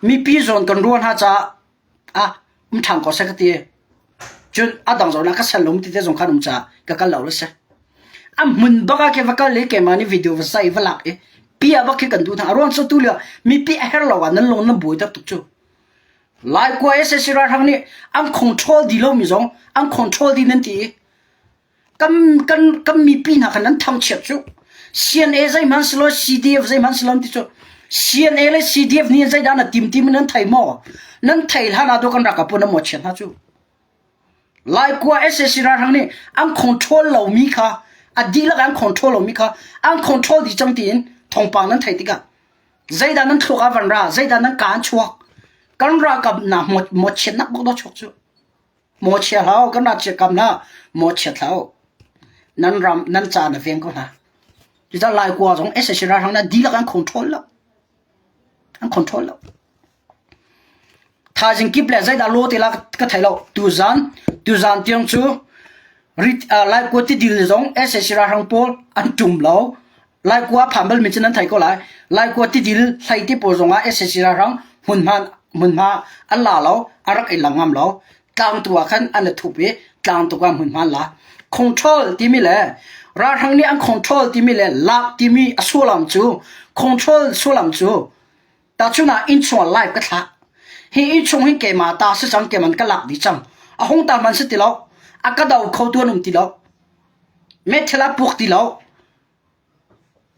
มีปีจนกันรวนหาจ้ามันทางก็สักทีจนดังจนนักสั่งลมติดจงขนมจ้าก็กันเหล่าเลยสิมุนบักแค่ว่าก็เลยแกมานี่วิดีโอใส่ฝรั่งปีบักแค่กันดูทางรวนสุดทุเรียมีปีเฮร์ลวันนั้นลงน้ำบุยตัดตุกจูไลกว่าSSCราทางนี้คอนโทรลดีโลมิจงคอนโทรลดีนั่นทีกันมีปีนักนั้นทำเชื่อจู CNA ใจมันสโล CDF ใจมันสโลที่จู CNA และ CDF นี่ใจด้านทีมนั้นไทยหม้อนั้นไทยท่านาดูกันรักกับปุ่นหมดเช่นฮะจูไลกว่าSSCราทางนี้คอนโทรลเรามีค่ะดีละคอนโทรลเรามีค่ะคอนโทรลดีจังทีนทองปังนั้นไทยติกะใจด้านนั้นถูกวันราใจด้านนั้นการชัวกันรักกับน่ะหมดเช่นนักบุกดชกจูหมดเช่นเรากันรักเชื่อกับน่ะหมดเช่นเรานั้นจานเฟียงก็นะจะไล่กว่าของSSCราทางนั้นดีละคอนโทรลแล้วคอนโทรลแล้วถ้าจริงกิบเลยใจด้านโลติละก็ไทยเราดูจานเตียงจูไล่กว่าที่ดีเลยของSSCราทางโพลจุ่มเราไล่กว่าผ่านบอลมิชนั้นไทยก็ไล่กว่าที่ดีใส่ที่โพลของSSCราทางหุ่นมาอัลลาเราอารักไอหลังงามเรากลางตัวขันอันทุบกลางตัวหุ่นมาละคอนโทรลที่มีเลยราทางนี้คอนโทรลที่มีเลยลักที่มีสู้ลำจูคอนโทรลสู้ลำจูแต่ช่วงนั้นอินชวนไลฟ์ก็ท่าเฮียอินชงให้เกมาตาสิจังเกมันก็หลักดีจังห้องตามันสิติแล้วก็ดาวเขาตัวนุ่มติแล้วเมทลาปุกติแล้ว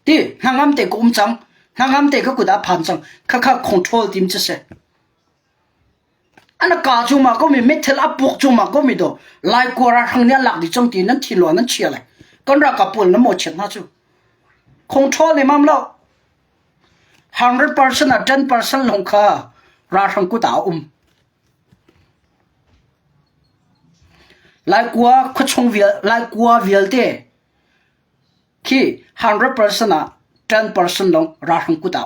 ที่นางงามเตะก็จังนางงามเตะก็กุดาพันจังข้าคอนโทรลทีมจะเสอันนั้นกาจูมาก็มีเมทลาปุกจูมาก็มีตัวไล่กว่าราทางนี้หลักดีจังทีนั้นทีล้วนนั้นเชียร์เลยก็รักกับปุ่นนั้นหมดเช่นนั้นจูคอนโทรลในมั่มแล้ว100% 10% ลงค่ะราชงกุตาไล่กว่าขชงเวียไล่กว่าเวียลเต้ที่100% 10% ลงราชงกุตา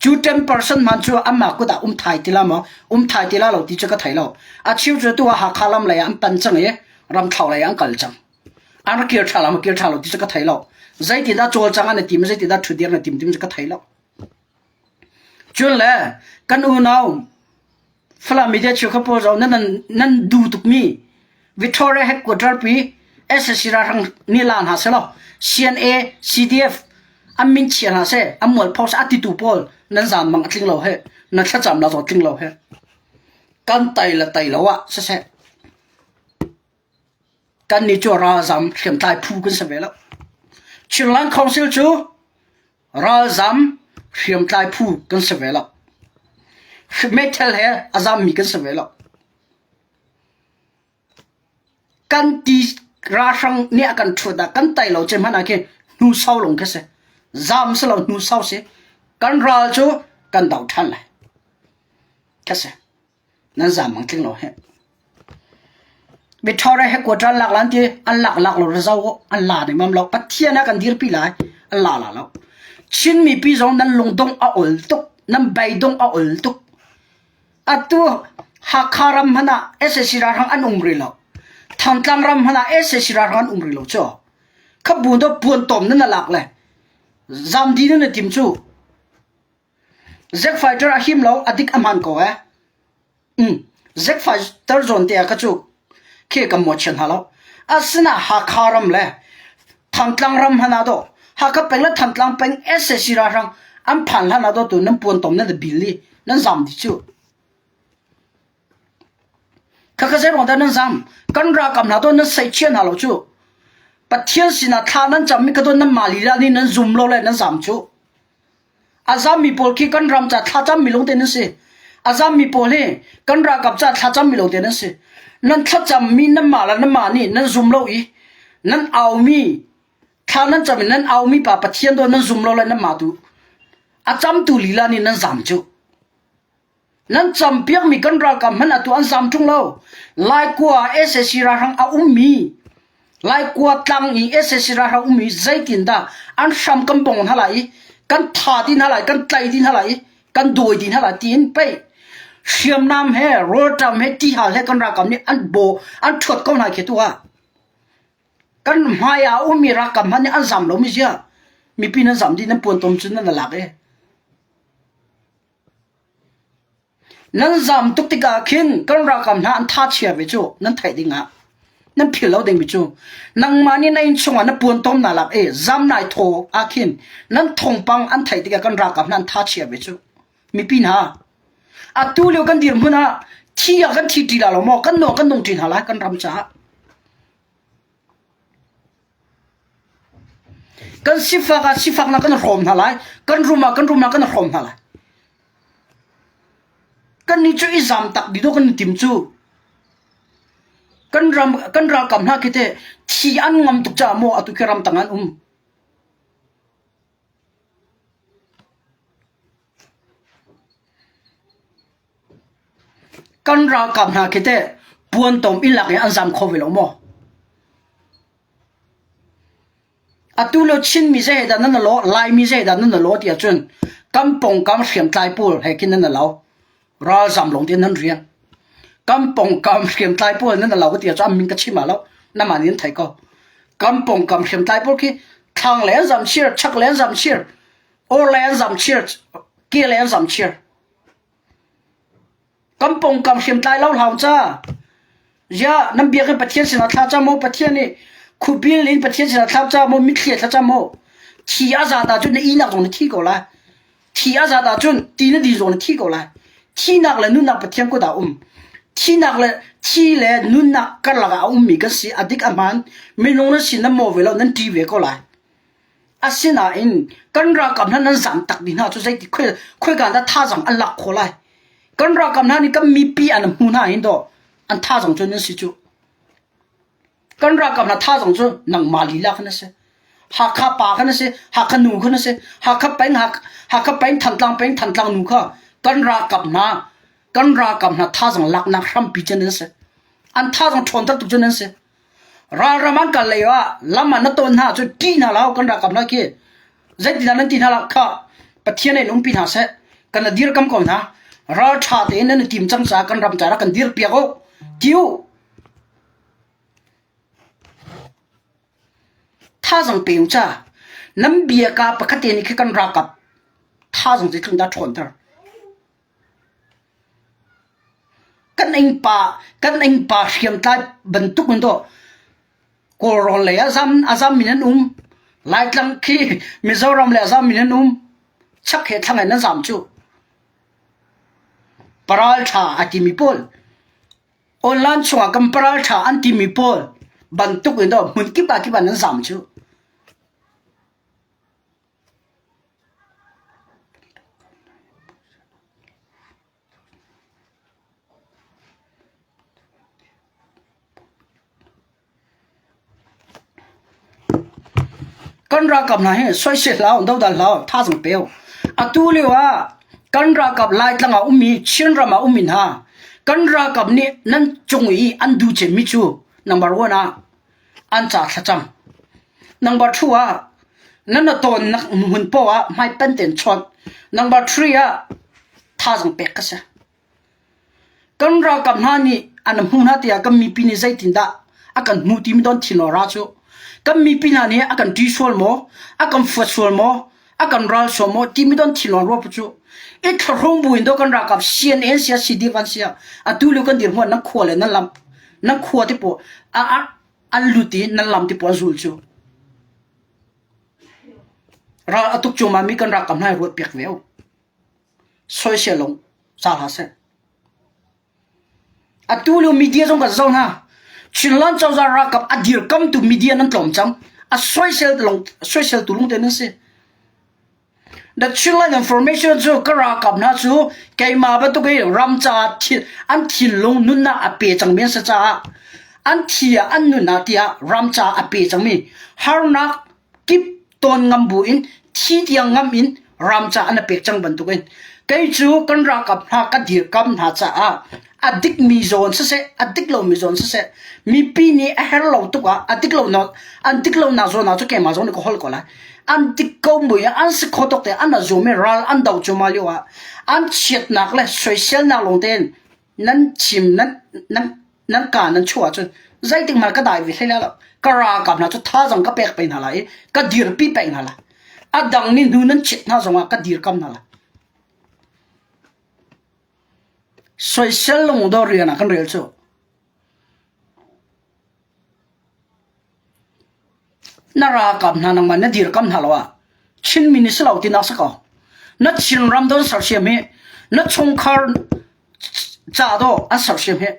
จู10% มันจูอัมมากุดาไทยติละมอไทยติละเราที่จะก็ไทยเราอาชิวจะตัวหาคาลัมเลยอันปันจังเอรำเท่าเลยอันกัลจังอันเกียร์ชาลามเกียร์ชาเราที่จะก็ไทยเราใจที่ได้โจลจังอันนี้ทีมใจที่ได้ชุดเดียร์ในทีมจะก็ไทยเราจุนเลยกันอูนาวฝรั่งมีเดียชิวเขาพูดเรานั่นดูตุกมีวิทอเรียเฮดกวาดร์ปีSSC ราทังนี่ลานหาเสลอ CNA CDF อันมินเชียนหาเสอันหมวดพอสอัติตูปอลนั่นจำมังทิ้งเราเฮนั่นถ้าจำเราต้องทิ้งเราเฮกันไตละไตละวะเสกันนี่จัวราจำเขียนไตพูกันเสเวลชิลันคอนซิลจูราจำเขียนไตพูกันเสเวลเมทัลเฮอาจำมีกันเสเวลกันตีราชังเนี่ยกันชุดกันไตเราจะมันอะไรนูเศร้าลงแค่เสจำเสเรานูเศร้าเสกันราจูกันดาวทันเลยแค่เสนั่นจำมังทิ้งเราเฮวิทอเรียเฮกวาดร์หลักล้านที่อันหลักเราเจ้าอันหลาเนี่ยมันเราปัทเทียนะกันดีร์ปีไรอันหลาเราชินมีปีจงนั้นลงดงเอาอุลตุกนั้นใบดงเอาอุลตุกอัตัวหักคารำฮนะSSC ราทังอันอุมริเราทางกลางรำฮนะSSC ราทังอันอุมริเราจ้ะขบวนตัวปวนตอมนั่นหลักเลยจำดีนั่นทีมจู่เซ็กไฟเตอร์อาหิมเราอดิกอมันก็เซ็กไฟเตอร์จนเตียกจู่เคกับหมดเชนฮะเราอาสนะหักคารำเลยทางกลางรำฮนะโตหักเป็นแล้วทางกลางเป็นSSC ราทังอันผ่านฮนะโตตัวนั้นปวนตอมนั่นบิลลี่นั่นจำดีจู่ข้าก็จะบอกแต่นั่นจำกันรักกับนาตัวนั้นใส่เชียนฮะเราจู่ปัทเทียนสินะท่านั้นจำมีกระตัวนั้นมาลีลานี่นั้นซุ่มโลเลยนั้นจำจู่อาจารย์มีโพลคีกันรำจัดท่าจำมีลงเต็นนั่นสิอาจารย์มีโพลเลยกันรักกับจัดท่าจำมีลงเต็นนั่นสินั่นท่าจำมีนั้นมาละนั้นมานี่นั้นซุ่มโลอีนั้นเอามีท่านั้นจำมีนั้นเอามีป่าปัทเทียนตัวนั้นซุ่มโลเลยนั้นมาดูอาจารย์ตัวลีลานี่นั้นจำจู่นั่นจำเพียงมีกันรักกับมันตัวอันจำทุ่งเราไล่กว่าSSC ราทังเอามีไล่กว่าตังอีSSC ราทังมีใจตินดาอันซ้ำกันบ่งเท่าไหร่กันท่าดินเท่าไหร่กันไตดินเท่าไหร่กันโดยดินเท่าไหร่ดินไปเชื่อมน้ำเฮโรดำเฮที่หาเฮกันรักกับนี่อันโบอันถดก็น่าเกตัวกันมายามีรักกับมันนี่อันจำเราไม่เชื่อมีปีนั้นจำดินนั้นปวนตมจุนนั่นหลักนั่นจำตุกติกาขินกันรักกับนั่นท่าเชียร์ไปจู่นั่นไทยดิ่งนั่นผิวเราดิ่งไปจู่นั่งมานี่ในช่วงนั้นปวนต้มน่ารักจำนายโทอาขินนั่นทงปังอันไทยติกากันรักกับนั่นท่าเชียร์ไปจู่มีปีน่ะอัตุเลียวกันดีร์มุนะที่อยากกันที่ดีละเราหมอกันโนกันตรงจีนหาละกันรำจ้ากันสิฟักนะกันรอมหาละกันรุมากันรอมหาละกันนี่จู่อีจามตักดีโดกันติมจู่กันรากำหน้าคิดที่อันงำตุกจ้าโมอตุกรำตังอันกันรากำหน้าคิดปวนตอมอิลักอันจำโควิลโมอตุโลชินมิเจดันนั่นโลไลมิเจดันนั่นโลที่จุนกำปงกำเสียมไตปูลให้กินนั่นโลราจำลงที่นั่นเรียนกำปงกำเสียมไตปูลนั่นเราก็ที่จะมินกัชิมาแล้วน้ำมันนี่ไทยก็กำปงกำเสียมไตปูลที่ทางเลนจำเชียร์ชักเลนจำเชียร์โอเลนจำเชียร์เกี่ยเลนจำเชียร์กำปงกำเสียมไตเล่าหาวจ้าอย่าน้ำเบียร์กันประเทศสินะท้าจ้าโมประเทศนี่คูบินลินประเทศสินะท้าจ้าโมมิเทียท้าจ้าโมที่อาซาดาจุนในอีนักตรงนี้ที่ก่อละที่อาซาดาจุนตีนดีตรงนี้ที่ก่อละที่นักเลยนู่นนักประเทศก็ด่าที่นักเลยที่เลยนู่นนักกันละก็มีกันสิอดีตอามันไม่ลงนั้นสิน้ำโมเวลนั้นทีเวก็ละอาศินาอินกันรักกับนั้นจำตักดินะจุดใจที่คุยกันแต่ท่าจังอันหลักโคละกันรักกับนั้นนี่ก็มีปีอันหูน่าอินโดอันท่าจังจุดนั้นสิจูกันรักกับนั้นท่าจังจุดนังมาลีลากันนะสิหักข้าปากันนะสิหักขนูกันนะสิหักข้าเป็นทันตังนูข้ากันรักกับนั้นท่าจังหลักนักรำปีจันนั้นสิอันท่าจังชนตักตุจันนั้นสิรามันกันเลยว่าลำมันนั่นตัวน่าจุดที่น่าเล่ากันรักกับนักเกี่ยใจที่นั่นที่น่าเล่าข้าประเทศในลุงปีน่าเส กันdir kam ko na ra tha te nan tim chang cha kan ram cha ra kan dir pia ko tiu tha jang pe cha nam bia ka pakate ni kan ra kap tha jang ji thung da thon tar kan anh pa hiam ta bentuk ndo ko ron le azam minan lai tlang khi mizoram le azam minan chak he thang na zam chu paral tha atimi pol online chwa kam paral tha antimi pol bentuk ndo mun ki ba na zam chu kan ra kap na he soi se lao do da lao tha jang peu atu le wa kan ra kap lai tlanga ummi chin ra ma ummin ha kan ra kap ni nan chungi an du che mi chu number 1 a an cha thacham number 2 a nan na ton nak hun po a mai pen ten chon number 3 a tha jang pe ka sa kan ra kap na ni an hu na tia kam mi pi ni zai tin da akan mu ti mi don thino ra chu kam mi pina ni akan ti sol mo akan fa sol mo akan ral so mo ti mi don thilon ro pu e throng bu indo kan rakap cnn sia cd van sia atu lu kan dir mo na khole na lam na khwa ti po an luti na lam ti po zul chu ra atuk chu ma mi kan rakam na ro pek veo soi se long sa ha se atu lu media jong ka zong ha chinlan chau za rakap adir kam tu media nan tlom cham a social tulung te se the chinlan information chu karakap na chu kaima ba tu ke ramcha thi an thilong nunna ape changmen sa cha an thia an nunna tia ramcha ape changmi harna kip ton ngambu in thi tiang ngam in ramcha an ape chang ban tu ken kai chu kan rakap na ka dir kam na cha a adik mi zone se adik lo mi zone se mi pi ni a hello tu ka adik lo no antik lo na zone na chu ke ma zone ko hol ko la antik ko mu ya an se khotok te an zo me ral an dau chu ma liwa an chet nak le social na long den nan chim nan ka nan chua chu zai ting mar ka dai vi hlela ka ra kap na chu tha jang ka pek pe na lai ka dir pi pe na la adang ni nu nan chet na zonga ka dir kam na la social long do ri na kan rel chu nara kap na nang man na dir kam halawa chin minis lau ti na sa ko na chin ram don sar siam he na chong khar cha do a sar siam he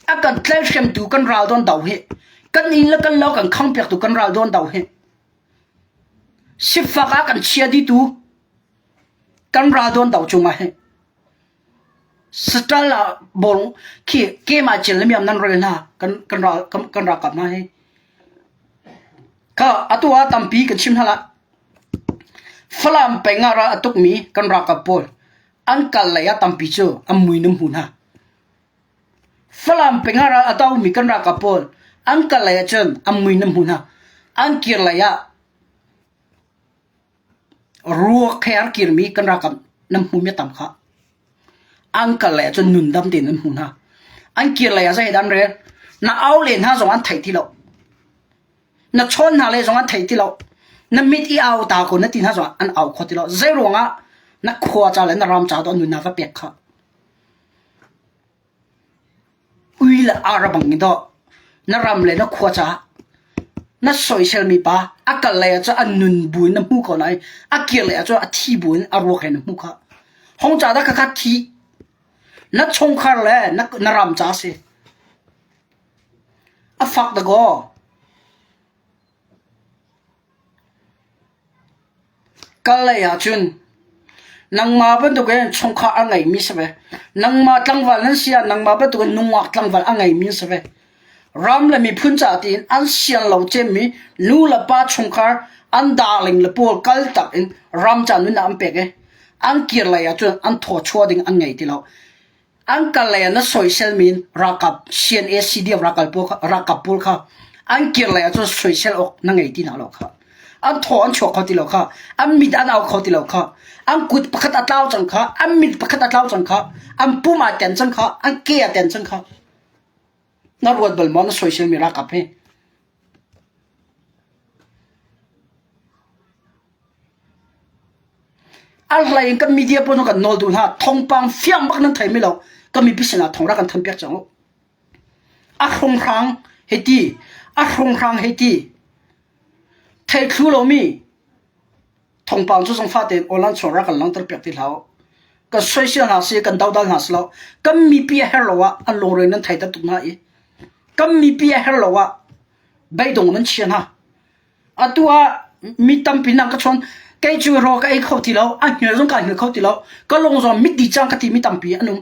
akan tlai siam tu kan ral don dau he kan in la kan lau kan khang pek tu kan ral don dau he sifa ka kan chia di tu kan ral don dau chunga he stala bol ki ke ma chin lemiam nan rel na kan ra kap na he ka atua tampi ka chim hala flam pengara atuk mi kan ra kapol ankal la ya tampi chu amui num huna flam pengara atau mi kan ra kapol ankal la ya chen amui num huna ankir la ya ruo kher kir mi kan ra kap nam hu mi tam kha ankal la ya chen nun dam tin num huna ankir la ya sai dan re na au len ha zong an thai thi lo na chon na le zong an thai ti lo na mit I au ta ko na tin ha zong an au kho ti lo zero nga na khwa cha le na ram cha do nu na ka pek kha ui la arabang ni do na ram le na khwa cha na social mi pa akal le cha an nun bun na mu ko nai akil le cha a thi bun a ro khen mu kha hong cha da ka kha thi na chong khar le na ram cha se a fak da go kalaya chun nang ma ban to gen chong kha angai mi sabe nang ma tlangwal nan sia nang ma ba to nungwak tlangwal angai mi sabe ram la mi phun cha tin an sian lo chem mi nu la pa chong kha an darling la pol kal tak in ram cha nu na am pe ge an kir la ya chun an tho chua ding an ngai ti lo an kalaya na social min rakap cnacd rakal po rakap pol kha an kir la ya chun social ok na ngai ti na lo kha อันโถอันฉกเขาติเราค่ะอันมิดอันเอาเขาติเราค่ะอันกุดประคัตอัตลาวจังค่ะอันมิดประคัตอัตลาวจังค่ะอันปูมาเต็นจังค่ะอันเกียเต็นจังค่ะนรวดบลมอนโซเชียลมีรักกับเฮอะไรกันมีเดียปนกันโนดูนะทองปังเฟียงบักนั้นไทยไม่เราก็มีพิษณาทองรักกันทำเปียกจังอาคงครั้งเฮตีอาคงครั้งเฮตีไทยครูเรามีทองปังจุดสงฟ้าเต็นโอลันชนรักกันลังตระเปียกที่เราก็ช่วยเชื่อหาสิกันดาวดาวหาสิเราก็มีเปียเฮโรวะอันลงเรื่องนั้นไทยตัดตุกน่าอีก็มีเปียเฮโรวะใบดงนั้นเชียนะอัตัวมีตั้มปีนังก็ชนไกจูรอก็ไอ้เขาที่เราอันเหนือสงการเหนือเขาที่เราก็ลงจอมิดดีจังก็ที่มีตั้มปีอันนู้น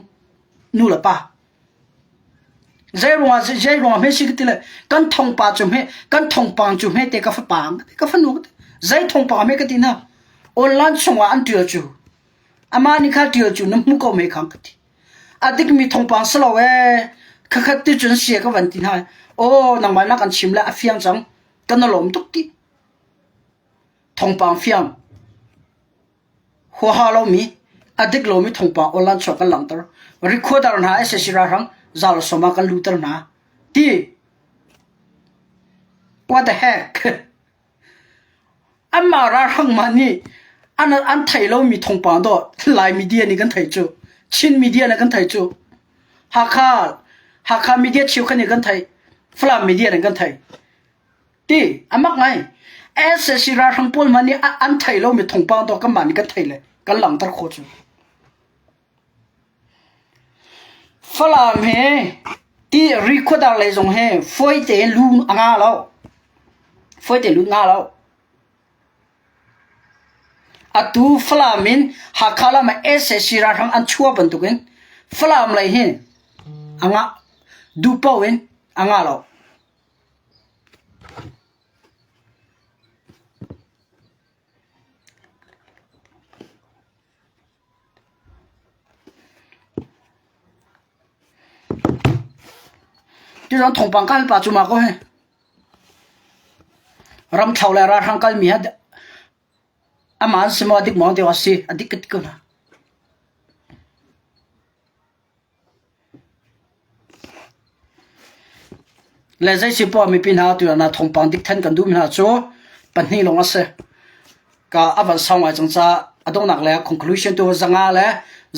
นู่นละป่ะใจรัวไม่ใช่ก็ที่เลยกันทองปาจุ่มให้กันทองปังจุ่มให้เตะกาฟปังกาฟนูใจทองปังไม่ก็ที่น่ะโอลันชงว่าอันเดียวจูอามานี่ข้าเดียวจูน้ำมุกก็ไม่ขังก็ที่อาทิตย์มีทองปังสลาวข้าที่จนเสียก็วันที่น่ะโอ้นางมันนักกันชิมแล้วเฟียงจังกันน่ะหลมทุกทีทองปังเฟียงหัวหาเรามีอาทิตย์เรามีทองปังโอลันชงกันหลังตร์รีคอร์ดร์นะเอเสชิรารังzal soma kan lutar na ti what the heck amma ra hang mani an thai lo mi thong pa do lai media ni kan thai chu chin media na kan thai chu hakha media chiu kan ni kan thai flam media na kan thai ti amak ngai as sira hang pol mani an thai lo mi thong pa do kan mani kan thai le kan lang tar kho chu Phlam he ti recorder le jong he foi te lu anga lo foi te lu nga lo atu flamin hakala ma ese sira thang an chua ban tu gen flam le he anga du pawen anga loที่เราถงปังกันปัจจุบันก็ให้รำเท่าไรราทางกันมีฮะอามันสมอดิกมองเดียวสิอดิกติกนะและใจสิปอมีปัญหาตัวนั้นถงปังดิกทันกันดูมีหน้าโจปัญหาลงอ่ะสิก็อาวันสองวันจังจ้าอดงนักแล้ว conclusion ตัวจังอาแล้ว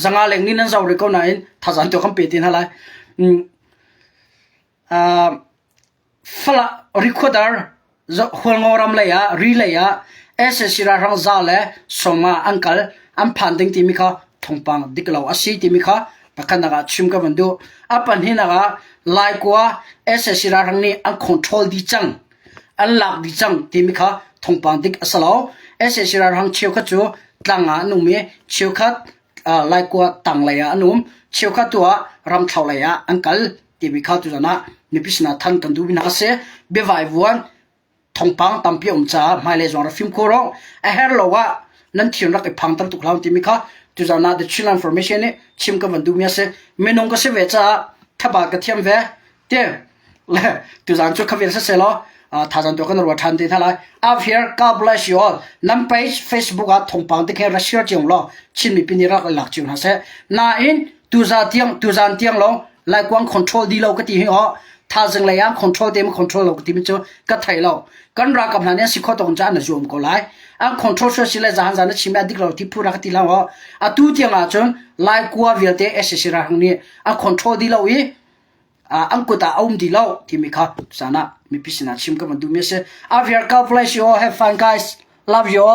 จังอาเล็กนี่นั่นเราเรียกว่าไหนถ้าจันตัวคำเปลี่ยนอะไรfla recorder holngoram leya relaya ssira rang zale soma uncle am phanding timika thongpang diklo asi timika pakanaga chimka bandu apan hinaga laikwa ssira rang ni an control di chang an lak di chang timika thongpang dik asalo ssira rang cheuka chu tlanga numi cheuka laikwa tanglaya anum cheuka tua ram thaulaya uncle timika tu jana mi pisna than kan du bina se be vai vuan thongpang tampi cha mai le jong ra film ko ro a her lowa nan thion rak e phang tar tu khlaw ti mi kha tu jana the chill information ne chim ka ban du mi se menong ka se ve cha thaba ka thiam ve te le tu jan chu khavel se lo tha jan to kan ro than ti thala up here god bless you all nam page facebook a thongpang te khe ra share chong lo chin mi pin rak lak chu na se na in tu jan tiang lo lai kwang control di lo ka ti ho tha jeng la yang control dem control lo ti mi chu ka thai lo kan ra ka phane si kho tong cha na zoom ko lai ang control so si la jan jan chi ma dik lo ti pura ka ti la ho a tu ti nga chon lai kwa vil te ss ra hang ni a control di lo wi ang ko ta om di lo ti mi kha sana mi pisina chim ka man du me se avia ka place you all have fun guys love you all